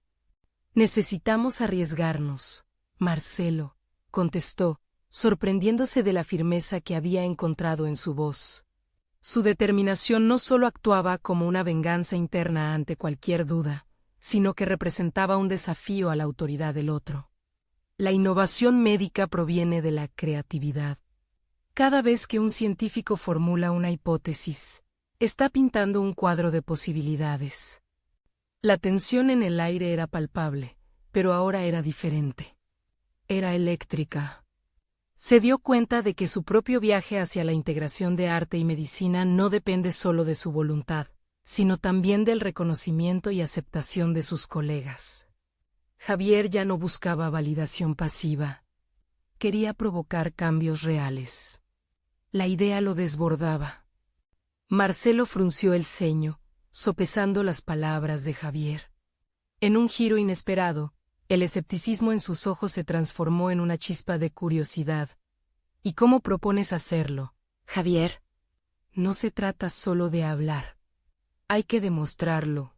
Necesitamos arriesgarnos, Marcelo, contestó, sorprendiéndose de la firmeza que había encontrado en su voz. Su determinación no solo actuaba como una venganza interna ante cualquier duda, sino que representaba un desafío a la autoridad del otro. La innovación médica proviene de la creatividad. Cada vez que un científico formula una hipótesis, está pintando un cuadro de posibilidades. La tensión en el aire era palpable, pero ahora era diferente. Era eléctrica. Se dio cuenta de que su propio viaje hacia la integración de arte y medicina no depende solo de su voluntad, sino también del reconocimiento y aceptación de sus colegas. Javier ya no buscaba validación pasiva. Quería provocar cambios reales. La idea lo desbordaba. Marcelo frunció el ceño, sopesando las palabras de Javier. En un giro inesperado, el escepticismo en sus ojos se transformó en una chispa de curiosidad. ¿Y cómo propones hacerlo, Javier? No se trata solo de hablar. Hay que demostrarlo.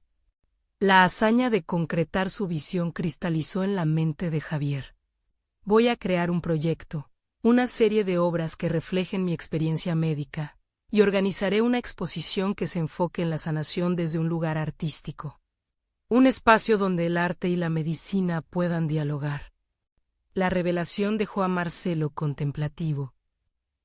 La hazaña de concretar su visión cristalizó en la mente de Javier. Voy a crear un proyecto, una serie de obras que reflejen mi experiencia médica, y organizaré una exposición que se enfoque en la sanación desde un lugar artístico. Un espacio donde el arte y la medicina puedan dialogar. La revelación dejó a Marcelo contemplativo.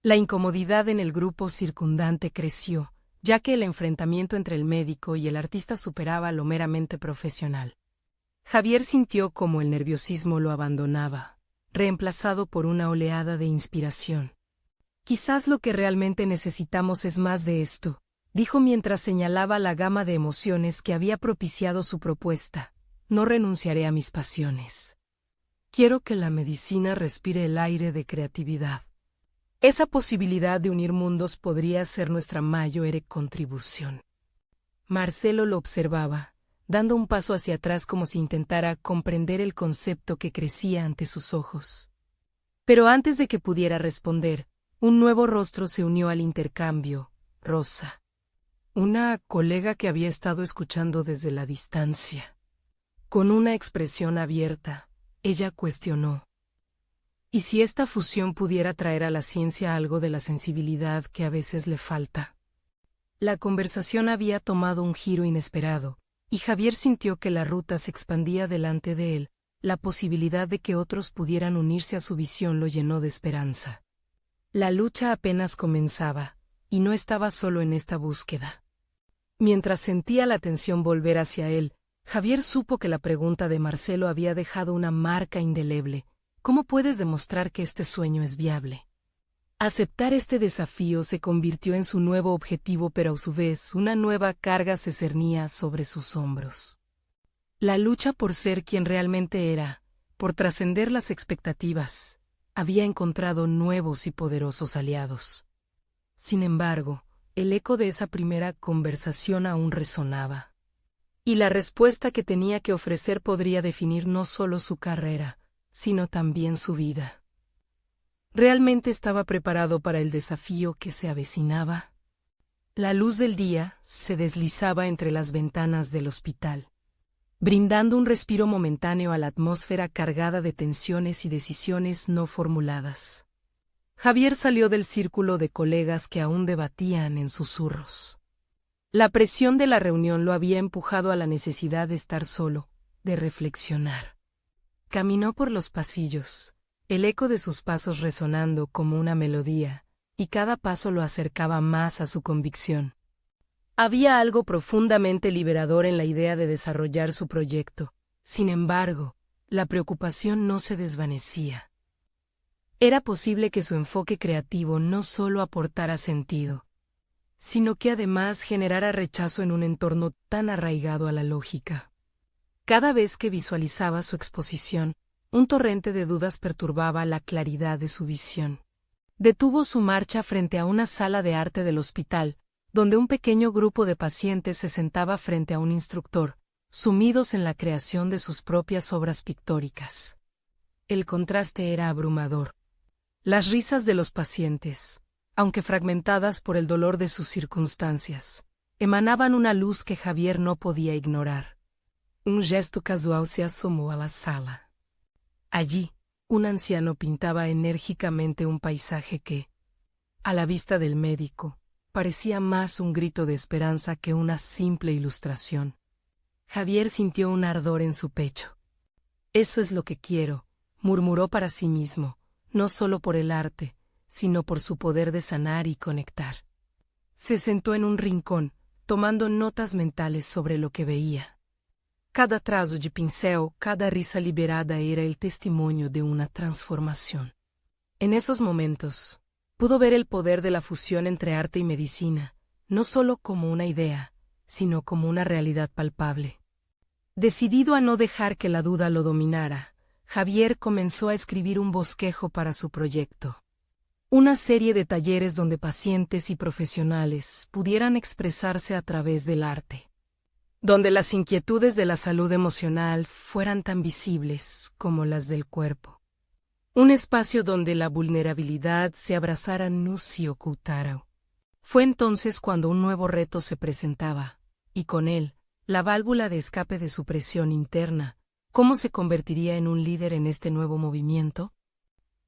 La incomodidad en el grupo circundante creció, ya que el enfrentamiento entre el médico y el artista superaba lo meramente profesional. Javier sintió como el nerviosismo lo abandonaba, reemplazado por una oleada de inspiración. Quizás lo que realmente necesitamos es más de esto, dijo mientras señalaba la gama de emociones que había propiciado su propuesta. No renunciaré a mis pasiones. Quiero que la medicina respire el aire de creatividad. Esa posibilidad de unir mundos podría ser nuestra mayor contribución. Marcelo lo observaba, dando un paso hacia atrás como si intentara comprender el concepto que crecía ante sus ojos. Pero antes de que pudiera responder, un nuevo rostro se unió al intercambio, Rosa. Una colega que había estado escuchando desde la distancia. Con una expresión abierta, ella cuestionó: ¿y si esta fusión pudiera traer a la ciencia algo de la sensibilidad que a veces le falta? La conversación había tomado un giro inesperado, y Javier sintió que la ruta se expandía delante de él. La posibilidad de que otros pudieran unirse a su visión lo llenó de esperanza. La lucha apenas comenzaba, y no estaba solo en esta búsqueda. Mientras sentía la tensión volver hacia él, Javier supo que la pregunta de Marcelo había dejado una marca indeleble. ¿Cómo puedes demostrar que este sueño es viable? Aceptar este desafío se convirtió en su nuevo objetivo, pero a su vez una nueva carga se cernía sobre sus hombros. La lucha por ser quien realmente era, por trascender las expectativas, había encontrado nuevos y poderosos aliados. Sin embargo, el eco de esa primera conversación aún resonaba. Y la respuesta que tenía que ofrecer podría definir no solo su carrera, sino también su vida. ¿Realmente estaba preparado para el desafío que se avecinaba? La luz del día se deslizaba entre las ventanas del hospital, brindando un respiro momentáneo a la atmósfera cargada de tensiones y decisiones no formuladas. Javier salió del círculo de colegas que aún debatían en susurros. La presión de la reunión lo había empujado a la necesidad de estar solo, de reflexionar. Caminó por los pasillos, el eco de sus pasos resonando como una melodía, y cada paso lo acercaba más a su convicción. Había algo profundamente liberador en la idea de desarrollar su proyecto. Sin embargo, la preocupación no se desvanecía. Era posible que su enfoque creativo no solo aportara sentido, sino que además generara rechazo en un entorno tan arraigado a la lógica. Cada vez que visualizaba su exposición, un torrente de dudas perturbaba la claridad de su visión. Detuvo su marcha frente a una sala de arte del hospital, donde un pequeño grupo de pacientes se sentaba frente a un instructor, sumidos en la creación de sus propias obras pictóricas. El contraste era abrumador. Las risas de los pacientes, aunque fragmentadas por el dolor de sus circunstancias, emanaban una luz que Javier no podía ignorar. Un gesto casual se asomó a la sala. Allí, un anciano pintaba enérgicamente un paisaje que, a la vista del médico, parecía más un grito de esperanza que una simple ilustración. Javier sintió un ardor en su pecho. «Eso es lo que quiero», murmuró para sí mismo, no solo por el arte, sino por su poder de sanar y conectar. Se sentó en un rincón, tomando notas mentales sobre lo que veía. Cada trazo de pincel, cada risa liberada era el testimonio de una transformación. En esos momentos, pudo ver el poder de la fusión entre arte y medicina, no solo como una idea, sino como una realidad palpable. Decidido a no dejar que la duda lo dominara, Javier comenzó a escribir un bosquejo para su proyecto. Una serie de talleres donde pacientes y profesionales pudieran expresarse a través del arte. Donde las inquietudes de la salud emocional fueran tan visibles como las del cuerpo. Un espacio donde la vulnerabilidad se abrazara Nucio Kutaro. Fue entonces cuando un nuevo reto se presentaba, y con él, la válvula de escape de su presión interna. ¿Cómo se convertiría en un líder en este nuevo movimiento?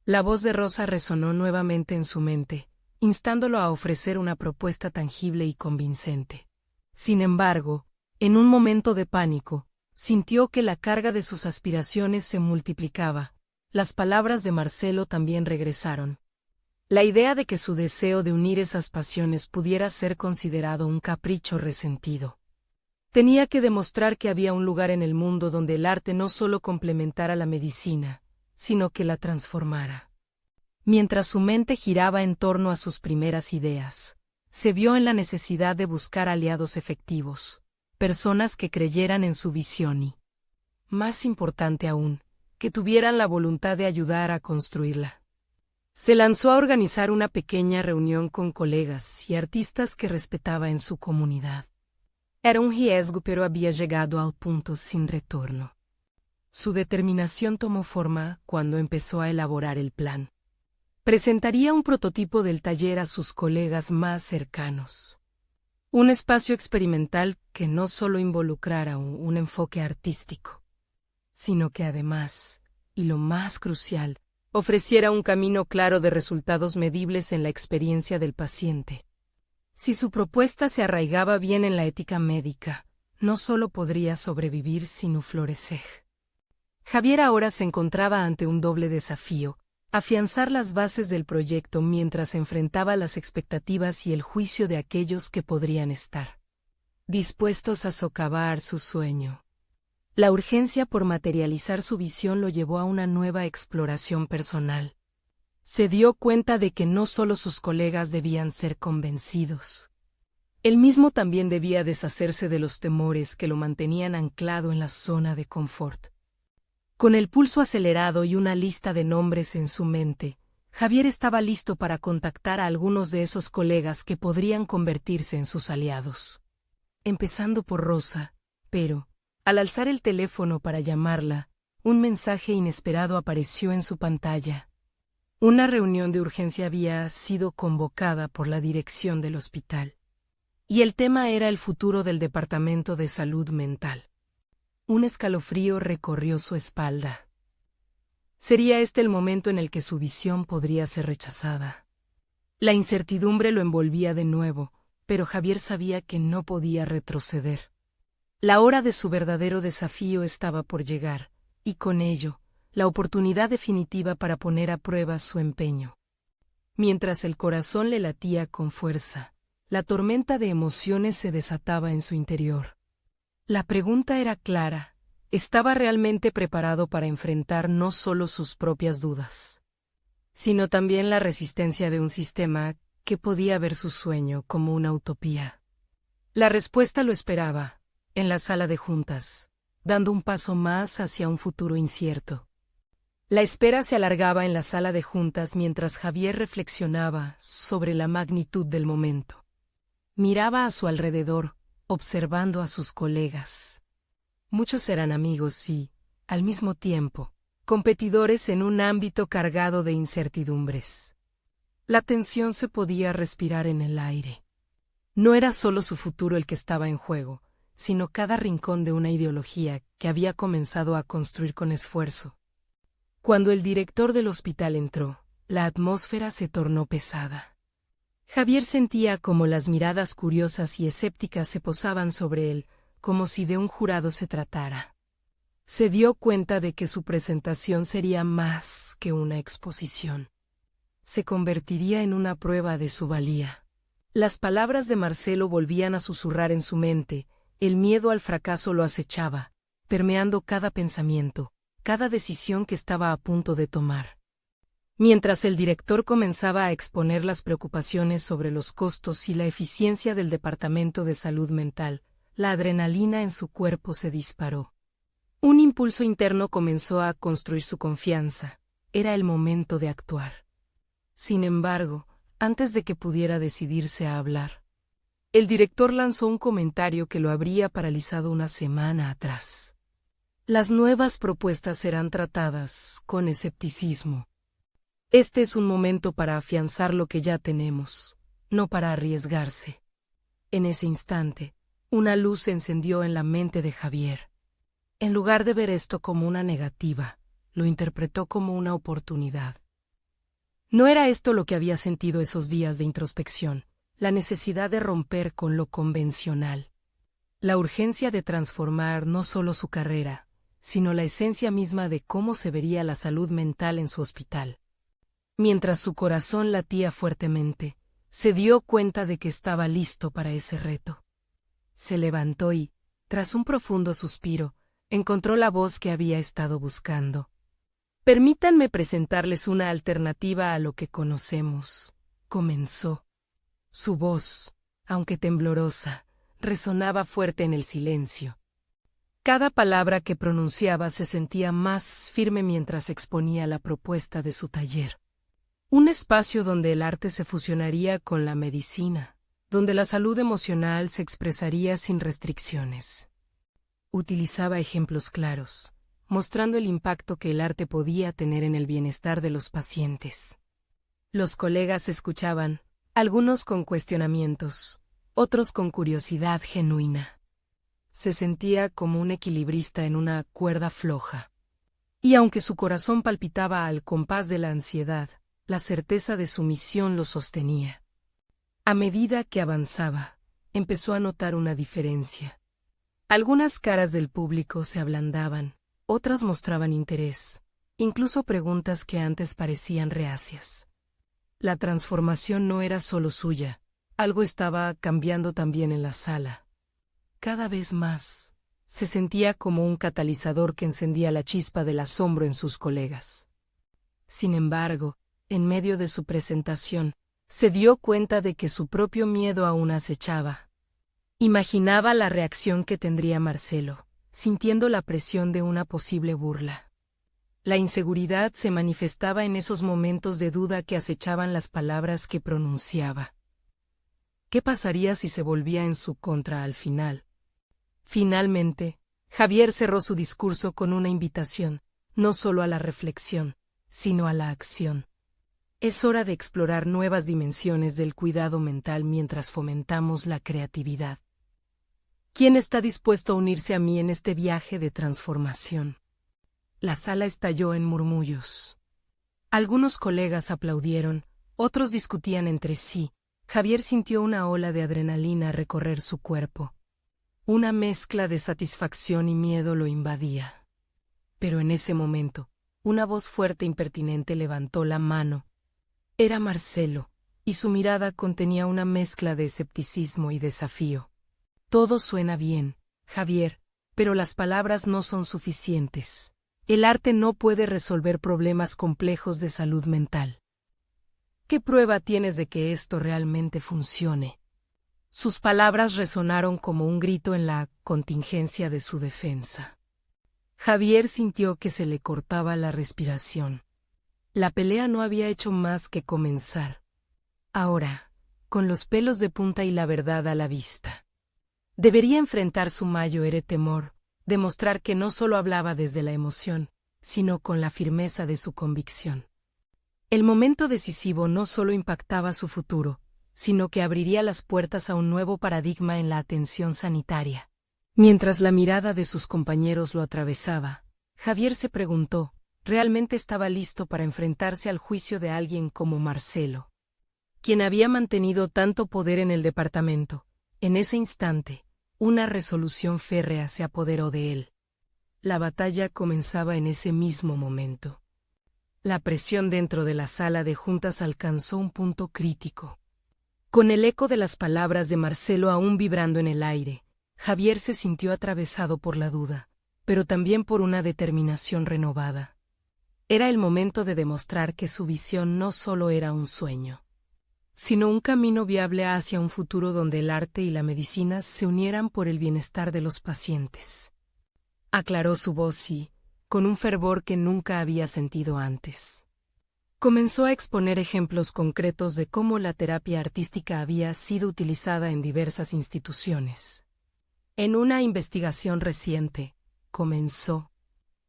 La voz de Rosa resonó nuevamente en su mente, instándolo a ofrecer una propuesta tangible y convincente. Sin embargo, en un momento de pánico, sintió que la carga de sus aspiraciones se multiplicaba. Las palabras de Marcelo también regresaron. La idea de que su deseo de unir esas pasiones pudiera ser considerado un capricho resentido. Tenía que demostrar que había un lugar en el mundo donde el arte no solo complementara la medicina, sino que la transformara. Mientras su mente giraba en torno a sus primeras ideas, se vio en la necesidad de buscar aliados efectivos, personas que creyeran en su visión y, más importante aún, que tuvieran la voluntad de ayudar a construirla. Se lanzó a organizar una pequeña reunión con colegas y artistas que respetaba en su comunidad. Era un riesgo, pero había llegado al punto sin retorno. Su determinación tomó forma cuando empezó a elaborar el plan. Presentaría un prototipo del taller a sus colegas más cercanos. Un espacio experimental que no solo involucrara un enfoque artístico, sino que además, y lo más crucial, ofreciera un camino claro de resultados medibles en la experiencia del paciente. Si su propuesta se arraigaba bien en la ética médica, no solo podría sobrevivir sino florecer. Javier ahora se encontraba ante un doble desafío: afianzar las bases del proyecto mientras enfrentaba las expectativas y el juicio de aquellos que podrían estar dispuestos a socavar su sueño. La urgencia por materializar su visión lo llevó a una nueva exploración personal. Se dio cuenta de que no solo sus colegas debían ser convencidos. Él mismo también debía deshacerse de los temores que lo mantenían anclado en la zona de confort. Con el pulso acelerado y una lista de nombres en su mente, Javier estaba listo para contactar a algunos de esos colegas que podrían convertirse en sus aliados. Empezando por Rosa, pero, al alzar el teléfono para llamarla, un mensaje inesperado apareció en su pantalla. Una reunión de urgencia había sido convocada por la dirección del hospital. Y el tema era el futuro del Departamento de Salud Mental. Un escalofrío recorrió su espalda. Sería este el momento en el que su visión podría ser rechazada. La incertidumbre lo envolvía de nuevo, pero Javier sabía que no podía retroceder. La hora de su verdadero desafío estaba por llegar, y con ello, la oportunidad definitiva para poner a prueba su empeño. Mientras el corazón le latía con fuerza, la tormenta de emociones se desataba en su interior. La pregunta era clara: ¿estaba realmente preparado para enfrentar no solo sus propias dudas, sino también la resistencia de un sistema que podía ver su sueño como una utopía? La respuesta lo esperaba, en la sala de juntas, dando un paso más hacia un futuro incierto. La espera se alargaba en la sala de juntas mientras Javier reflexionaba sobre la magnitud del momento. Miraba a su alrededor, observando a sus colegas. Muchos eran amigos y, al mismo tiempo, competidores en un ámbito cargado de incertidumbres. La tensión se podía respirar en el aire. No era solo su futuro el que estaba en juego, sino cada rincón de una ideología que había comenzado a construir con esfuerzo. Cuando el director del hospital entró, la atmósfera se tornó pesada. Javier sentía como las miradas curiosas y escépticas se posaban sobre él, como si de un jurado se tratara. Se dio cuenta de que su presentación sería más que una exposición. Se convertiría en una prueba de su valía. Las palabras de Marcelo volvían a susurrar en su mente, el miedo al fracaso lo acechaba, permeando cada pensamiento, cada decisión que estaba a punto de tomar. Mientras el director comenzaba a exponer las preocupaciones sobre los costos y la eficiencia del Departamento de Salud Mental, la adrenalina en su cuerpo se disparó. Un impulso interno comenzó a construir su confianza. Era el momento de actuar. Sin embargo, antes de que pudiera decidirse a hablar, el director lanzó un comentario que lo habría paralizado una semana atrás. Las nuevas propuestas serán tratadas con escepticismo. Este es un momento para afianzar lo que ya tenemos, no para arriesgarse. En ese instante, una luz se encendió en la mente de Javier. En lugar de ver esto como una negativa, lo interpretó como una oportunidad. No era esto lo que había sentido esos días de introspección, la necesidad de romper con lo convencional. La urgencia de transformar no solo su carrera, sino la esencia misma de cómo se vería la salud mental en su hospital. Mientras su corazón latía fuertemente, se dio cuenta de que estaba listo para ese reto. Se levantó y, tras un profundo suspiro, encontró la voz que había estado buscando. Permítanme presentarles una alternativa a lo que conocemos, comenzó. Su voz, aunque temblorosa, resonaba fuerte en el silencio. Cada palabra que pronunciaba se sentía más firme mientras exponía la propuesta de su taller. Un espacio donde el arte se fusionaría con la medicina, donde la salud emocional se expresaría sin restricciones. Utilizaba ejemplos claros, mostrando el impacto que el arte podía tener en el bienestar de los pacientes. Los colegas escuchaban, algunos con cuestionamientos, otros con curiosidad genuina. Se sentía como un equilibrista en una cuerda floja. Y aunque su corazón palpitaba al compás de la ansiedad, la certeza de su misión lo sostenía. A medida que avanzaba, empezó a notar una diferencia. Algunas caras del público se ablandaban, otras mostraban interés, incluso preguntas que antes parecían reacias. La transformación no era solo suya, algo estaba cambiando también en la sala. Cada vez más, se sentía como un catalizador que encendía la chispa del asombro en sus colegas. Sin embargo, en medio de su presentación, se dio cuenta de que su propio miedo aún acechaba. Imaginaba la reacción que tendría Marcelo, sintiendo la presión de una posible burla. La inseguridad se manifestaba en esos momentos de duda que acechaban las palabras que pronunciaba. ¿Qué pasaría si se volvía en su contra al final? Finalmente, Javier cerró su discurso con una invitación, no solo a la reflexión, sino a la acción. Es hora de explorar nuevas dimensiones del cuidado mental mientras fomentamos la creatividad. ¿Quién está dispuesto a unirse a mí en este viaje de transformación? La sala estalló en murmullos. Algunos colegas aplaudieron, otros discutían entre sí. Javier sintió una ola de adrenalina recorrer su cuerpo. Una mezcla de satisfacción y miedo lo invadía. Pero en ese momento, una voz fuerte e impertinente levantó la mano. Era Marcelo, y su mirada contenía una mezcla de escepticismo y desafío. Todo suena bien, Javier, pero las palabras no son suficientes. El arte no puede resolver problemas complejos de salud mental. ¿Qué prueba tienes de que esto realmente funcione? Sus palabras resonaron como un grito en la contingencia de su defensa. Javier sintió que se le cortaba la respiración. La pelea no había hecho más que comenzar. Ahora, con los pelos de punta y la verdad a la vista, debería enfrentar su mayor temor, demostrar que no solo hablaba desde la emoción, sino con la firmeza de su convicción. El momento decisivo no solo impactaba su futuro, sino que abriría las puertas a un nuevo paradigma en la atención sanitaria. Mientras la mirada de sus compañeros lo atravesaba, Javier se preguntó, ¿realmente estaba listo para enfrentarse al juicio de alguien como Marcelo, quien había mantenido tanto poder en el departamento? En ese instante, una resolución férrea se apoderó de él. La batalla comenzaba en ese mismo momento. La presión dentro de la sala de juntas alcanzó un punto crítico. Con el eco de las palabras de Marcelo aún vibrando en el aire, Javier se sintió atravesado por la duda, pero también por una determinación renovada. Era el momento de demostrar que su visión no solo era un sueño, sino un camino viable hacia un futuro donde el arte y la medicina se unieran por el bienestar de los pacientes. Aclaró su voz y, con un fervor que nunca había sentido antes, comenzó a exponer ejemplos concretos de cómo la terapia artística había sido utilizada en diversas instituciones. En una investigación reciente, comenzó,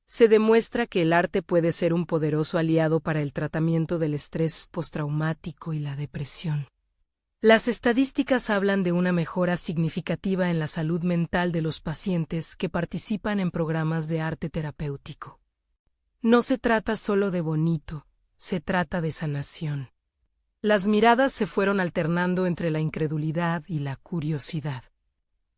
se demuestra que el arte puede ser un poderoso aliado para el tratamiento del estrés postraumático y la depresión. Las estadísticas hablan de una mejora significativa en la salud mental de los pacientes que participan en programas de arte terapéutico. No se trata solo de bonito, se trata de sanación. Las miradas se fueron alternando entre la incredulidad y la curiosidad.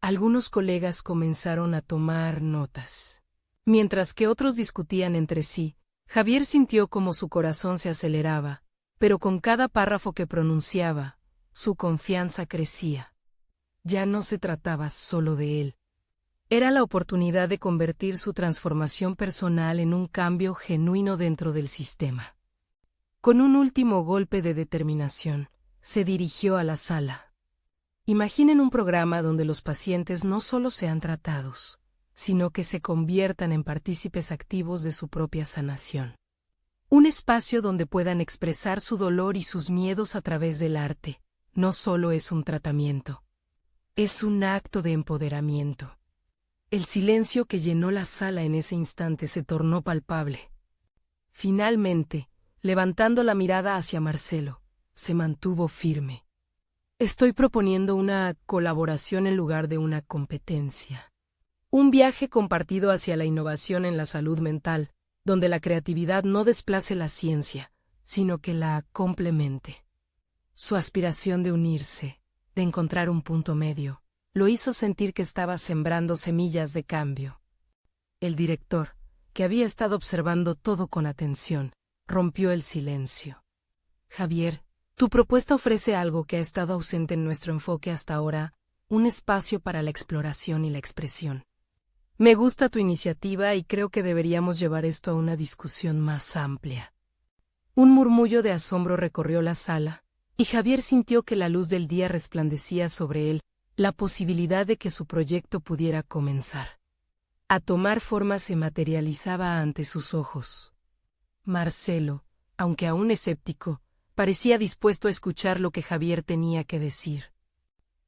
Algunos colegas comenzaron a tomar notas. Mientras que otros discutían entre sí, Javier sintió como su corazón se aceleraba, pero con cada párrafo que pronunciaba, su confianza crecía. Ya no se trataba solo de él. Era la oportunidad de convertir su transformación personal en un cambio genuino dentro del sistema. Con un último golpe de determinación, se dirigió a la sala. Imaginen un programa donde los pacientes no solo sean tratados, sino que se conviertan en partícipes activos de su propia sanación. Un espacio donde puedan expresar su dolor y sus miedos a través del arte. No solo es un tratamiento, es un acto de empoderamiento. El silencio que llenó la sala en ese instante se tornó palpable. Finalmente, levantando la mirada hacia Marcelo, se mantuvo firme. Estoy proponiendo una colaboración en lugar de una competencia. Un viaje compartido hacia la innovación en la salud mental, donde la creatividad no desplace la ciencia, sino que la complemente. Su aspiración de unirse, de encontrar un punto medio, lo hizo sentir que estaba sembrando semillas de cambio. El director, que había estado observando todo con atención, rompió el silencio. Javier, tu propuesta ofrece algo que ha estado ausente en nuestro enfoque hasta ahora, un espacio para la exploración y la expresión. Me gusta tu iniciativa y creo que deberíamos llevar esto a una discusión más amplia. Un murmullo de asombro recorrió la sala, y Javier sintió que la luz del día resplandecía sobre él, la posibilidad de que su proyecto pudiera comenzar a tomar forma se materializaba ante sus ojos. Marcelo, aunque aún escéptico, parecía dispuesto a escuchar lo que Javier tenía que decir.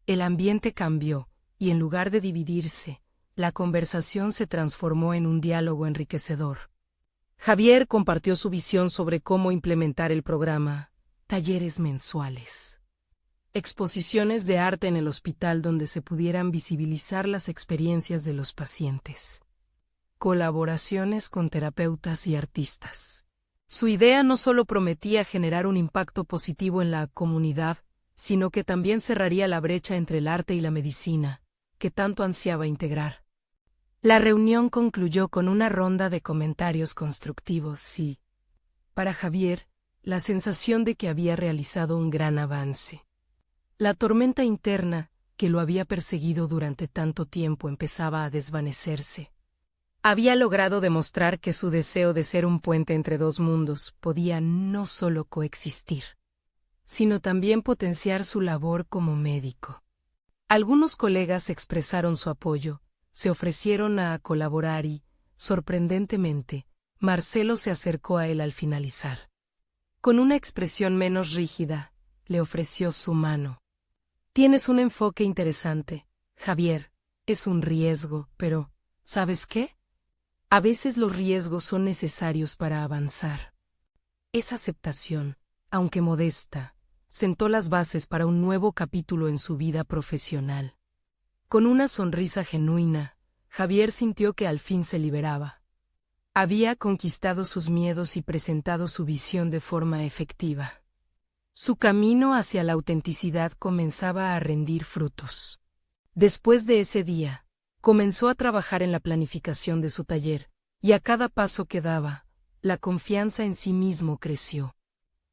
El ambiente cambió, y en lugar de dividirse, la conversación se transformó en un diálogo enriquecedor. Javier compartió su visión sobre cómo implementar el programa, talleres mensuales. Exposiciones de arte en el hospital donde se pudieran visibilizar las experiencias de los pacientes. Colaboraciones con terapeutas y artistas. Su idea no solo prometía generar un impacto positivo en la comunidad, sino que también cerraría la brecha entre el arte y la medicina, que tanto ansiaba integrar. La reunión concluyó con una ronda de comentarios constructivos y, para Javier, la sensación de que había realizado un gran avance. La tormenta interna, que lo había perseguido durante tanto tiempo, empezaba a desvanecerse. Había logrado demostrar que su deseo de ser un puente entre dos mundos podía no solo coexistir, sino también potenciar su labor como médico. Algunos colegas expresaron su apoyo, se ofrecieron a colaborar y, sorprendentemente, Marcelo se acercó a él al finalizar. Con una expresión menos rígida, le ofreció su mano. Tienes un enfoque interesante, Javier. Es un riesgo, pero, ¿sabes qué? A veces los riesgos son necesarios para avanzar. Esa aceptación, aunque modesta, sentó las bases para un nuevo capítulo en su vida profesional. Con una sonrisa genuina, Javier sintió que al fin se liberaba. Había conquistado sus miedos y presentado su visión de forma efectiva. Su camino hacia la autenticidad comenzaba a rendir frutos. Después de ese día, comenzó a trabajar en la planificación de su taller, y a cada paso que daba, la confianza en sí mismo creció.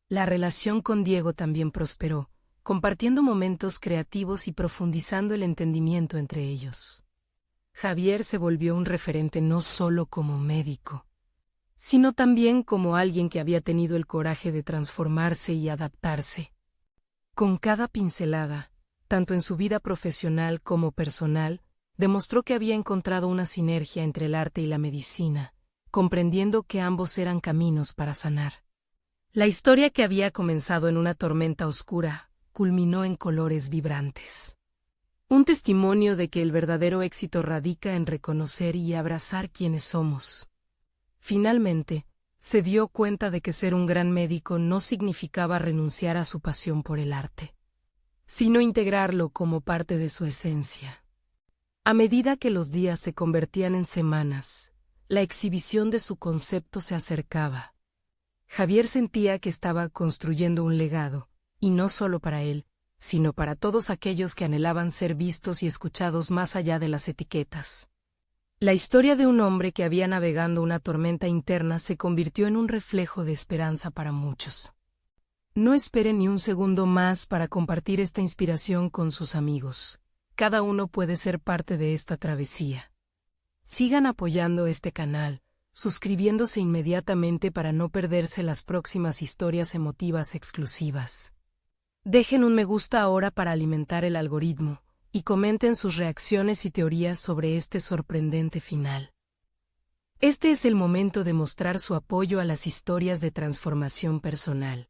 La relación con Diego también prosperó, compartiendo momentos creativos y profundizando el entendimiento entre ellos. Javier se volvió un referente no solo como médico, sino también como alguien que había tenido el coraje de transformarse y adaptarse. Con cada pincelada, tanto en su vida profesional como personal, demostró que había encontrado una sinergia entre el arte y la medicina, comprendiendo que ambos eran caminos para sanar. La historia que había comenzado en una tormenta oscura, culminó en colores vibrantes. Un testimonio de que el verdadero éxito radica en reconocer y abrazar quienes somos. Finalmente, se dio cuenta de que ser un gran médico no significaba renunciar a su pasión por el arte, sino integrarlo como parte de su esencia. A medida que los días se convertían en semanas, la exhibición de su concepto se acercaba. Javier sentía que estaba construyendo un legado, y no solo para él, sino para todos aquellos que anhelaban ser vistos y escuchados más allá de las etiquetas. La historia de un hombre que había navegando una tormenta interna se convirtió en un reflejo de esperanza para muchos. No esperen ni un segundo más para compartir esta inspiración con sus amigos. Cada uno puede ser parte de esta travesía. Sigan apoyando este canal, suscribiéndose inmediatamente para no perderse las próximas historias emotivas exclusivas. Dejen un me gusta ahora para alimentar el algoritmo, y comenten sus reacciones y teorías sobre este sorprendente final. Este es el momento de mostrar su apoyo a las historias de transformación personal.